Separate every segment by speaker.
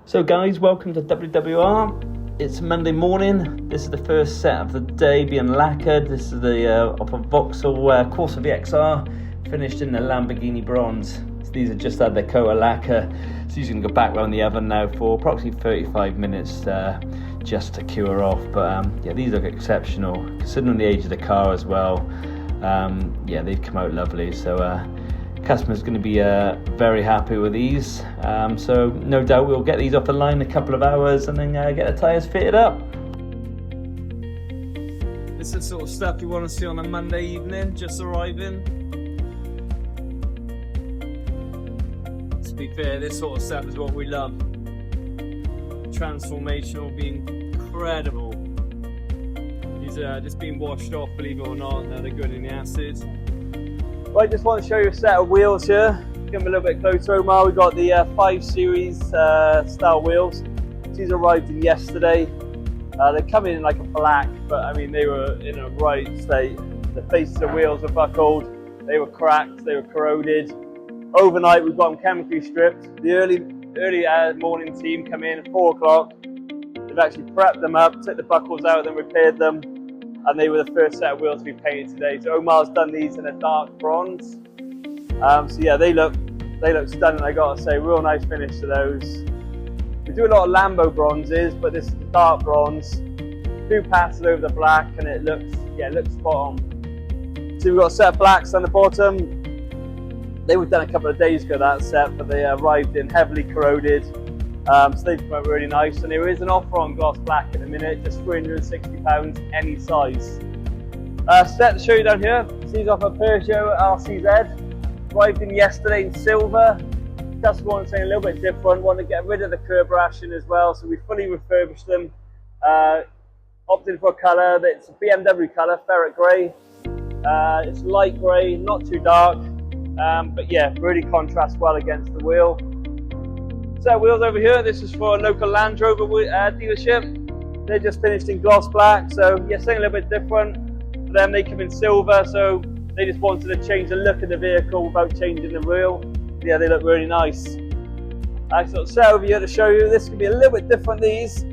Speaker 1: So guys, welcome to WWR. It's Monday morning. This is the first set of the day being lacquered. This is the off of Vauxhall Corsa VXR, finished in the Lamborghini bronze. So these are just had their coat of lacquer. So these are going to go back around the oven now for approximately 35 minutes just to cure off. But yeah, these look exceptional considering the age of the car as well. Yeah, they've come out lovely. So customer's going to be very happy with these, so no doubt we'll get these off the line in a couple of hours and then get the tyres fitted up. This is the sort of stuff you want to see on a Monday evening, just arriving. To be fair, this sort of stuff is what we love. Transformation will be incredible. These are just being washed off, believe it or not. Now they're good in the acid. Well, I just want to show you a set of wheels here. Come a little bit closer, Omar. We've got the 5 Series style wheels. These arrived in yesterday. They come in like a black, but I mean they were in a right state. The faces of wheels were buckled, they were cracked, they were corroded. Overnight we've got them chemically stripped. The early morning team come in at 4 o'clock. They've actually prepped them up, took the buckles out, then repaired them. And they were the first set of wheels to be painted today. So Omar's done these in a dark bronze. So yeah, they look stunning. I gotta say, real nice finish to those. We do a lot of Lambo bronzes, but this is the dark bronze. 2 passes over the black, and it looks spot on. So we've got a set of blacks on the bottom. They were done a couple of days ago, that set, but they arrived in heavily corroded. So they've come out really nice, and there is an offer on gloss black in a minute, just £360, any size. Set to show you down here. These off a Peugeot RCZ, arrived in yesterday in silver. Customer wanted something a little bit different, wanted to get rid of the curb rashing as well, so we fully refurbished them. Opted for a colour that's a BMW colour, ferret grey. It's light grey, not too dark, but yeah, really contrasts well against the wheel. Set of wheels over here. This is for a local Land Rover dealership. They're just finished in gloss black, so yeah, something a little bit different. For them, they come in silver, so they just wanted to change the look of the vehicle without changing the wheel. Yeah, they look really nice. I sort of set over here to show you. This could be a little bit different. These,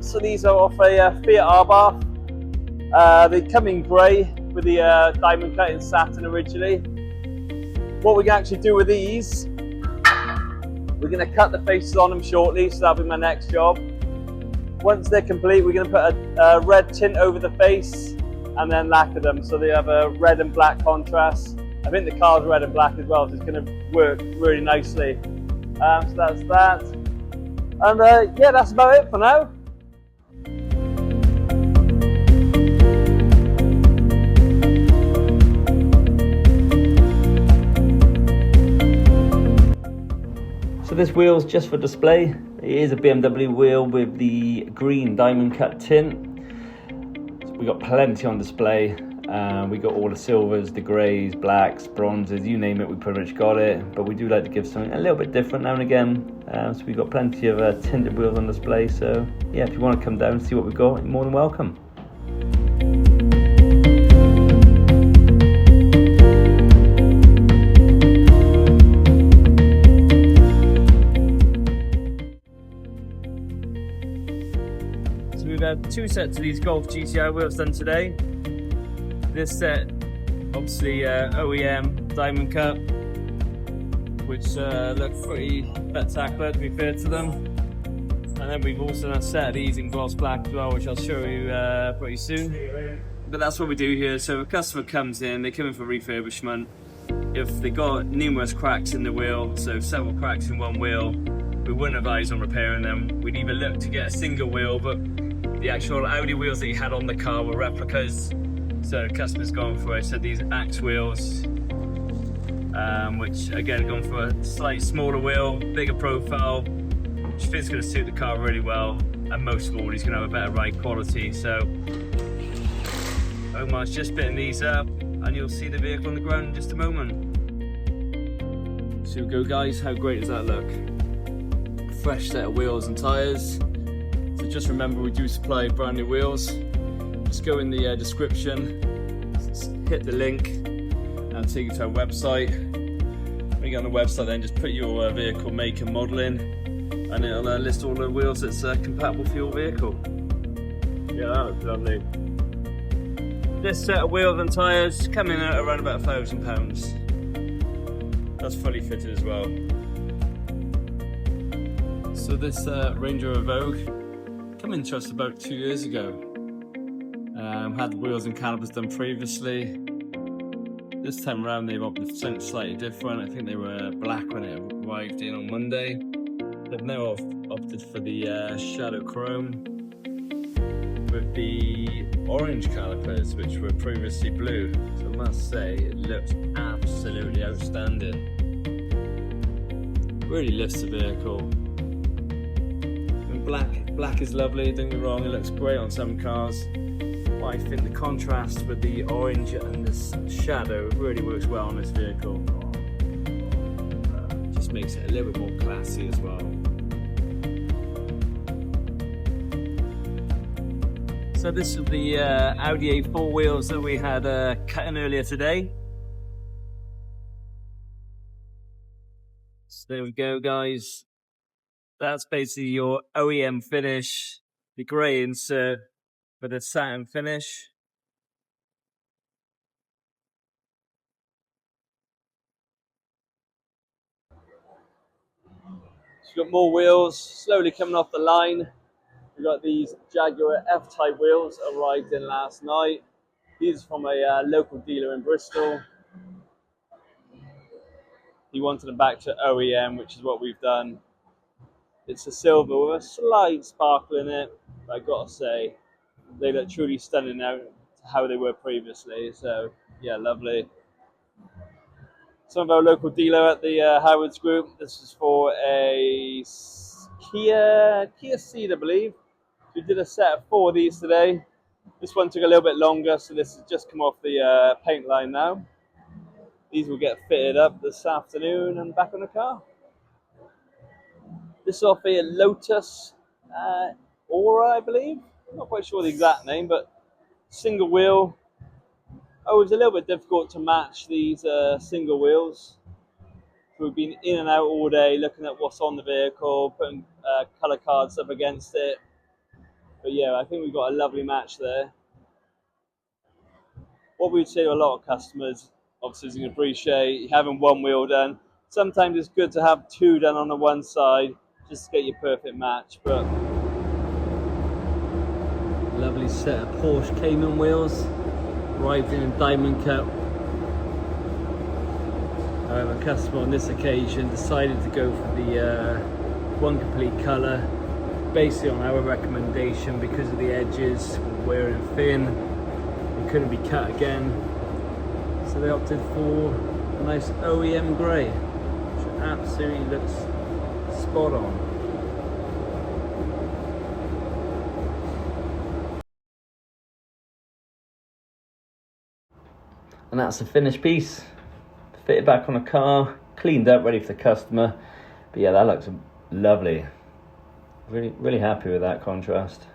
Speaker 1: so these are off a Fiat Abarth. They come in grey with the diamond cut in satin originally. What we can actually do with these, we're going to cut the faces on them shortly, so that'll be my next job. Once they're complete, we're going to put a red tint over the face and then lacquer them so they have a red and black contrast. I think the car's red and black as well, so it's going to work really nicely. So that's that. And yeah, that's about it for now. So this wheel's just for display. It is a BMW wheel with the green diamond cut tint. So we got plenty on display. We got all the silvers, the greys, blacks, bronzes, you name it, we pretty much got it. But we do like to give something a little bit different now and again. So we got plenty of tinted wheels on display. So yeah, if you want to come down and see what we've got, you're more than welcome. We've had 2 sets of these Golf GTI wheels done today. This set, obviously OEM diamond cut, which look pretty spectacular to be fair to them. And then we've also done a set of these in gloss black as well, which I'll show you pretty soon. But that's what we do here. So if a customer comes in, they come in for refurbishment. If they got numerous cracks in the wheel, so several cracks in one wheel, we wouldn't advise on repairing them. We'd either look to get a single wheel, but the actual Audi wheels that you had on the car were replicas, so the customer's gone for, so these Axe wheels, which again gone for a slightly smaller wheel, bigger profile, which fits going to suit the car really well, and most of all he's going to have a better ride quality. So Omar's just fitting these up and you'll see the vehicle on the ground in just a moment. So we go guys, how great does that look? Fresh set of wheels and tyres. So just remember, we do supply brand new wheels. Just go in the description, hit the link, and it'll take you to our website. When you get on the website, then just put your vehicle make and model in. and it'll list all the wheels that's compatible for your vehicle. Yeah, that was lovely. This set of wheels and tyres come in at around about £1,000. That's fully fitted as well. So this Range Rover Vogue came into us about 2 years ago. Had the wheels and calipers done previously. This time around they've opted something slightly different. I think they were black when it arrived in on Monday. They've now opted for the shadow chrome with the orange calipers, which were previously blue. So I must say, it looks absolutely outstanding. Really lifts the vehicle. And black is lovely, don't get me wrong, it looks great on some cars. But I think the contrast with the orange and the shadow really works well on this vehicle. Just makes it a little bit more classy as well. So this is the Audi A4 wheels that we had cut in earlier today. So there we go, guys. That's basically your OEM finish, the grey insert with a satin finish. So we've got more wheels slowly coming off the line. We've got these Jaguar F-Type wheels arrived in last night. These are from a local dealer in Bristol. He wanted them back to OEM, which is what we've done. It's a silver with a slight sparkle in it, but I've got to say, they look truly stunning now to how they were previously. So yeah, lovely. Some of our local dealer at the Howards Group. This is for a Kia Ceed, I believe. We did a set of 4 of these today. This one took a little bit longer, so this has just come off the paint line now. These will get fitted up this afternoon and back on the car. This is off a Lotus Aura, I believe. I'm not quite sure the exact name, but single wheel. Oh, it was a little bit difficult to match these single wheels. We've been in and out all day looking at what's on the vehicle, putting colour cards up against it. But yeah, I think we've got a lovely match there. What we would say to a lot of customers, obviously, as you can appreciate, having one wheel done. Sometimes it's good to have 2 done on the one side, just to get your perfect match. But lovely set of Porsche Cayman wheels, arrived in a diamond cut. However, a customer on this occasion decided to go for the one complete colour, basically on our recommendation because of the edges were wearing thin. They couldn't be cut again, so they opted for a nice OEM grey, which absolutely looks spot on. And that's the finished piece. Fitted back on a car, cleaned up, ready for the customer. But yeah, that looks lovely. Really happy with that contrast.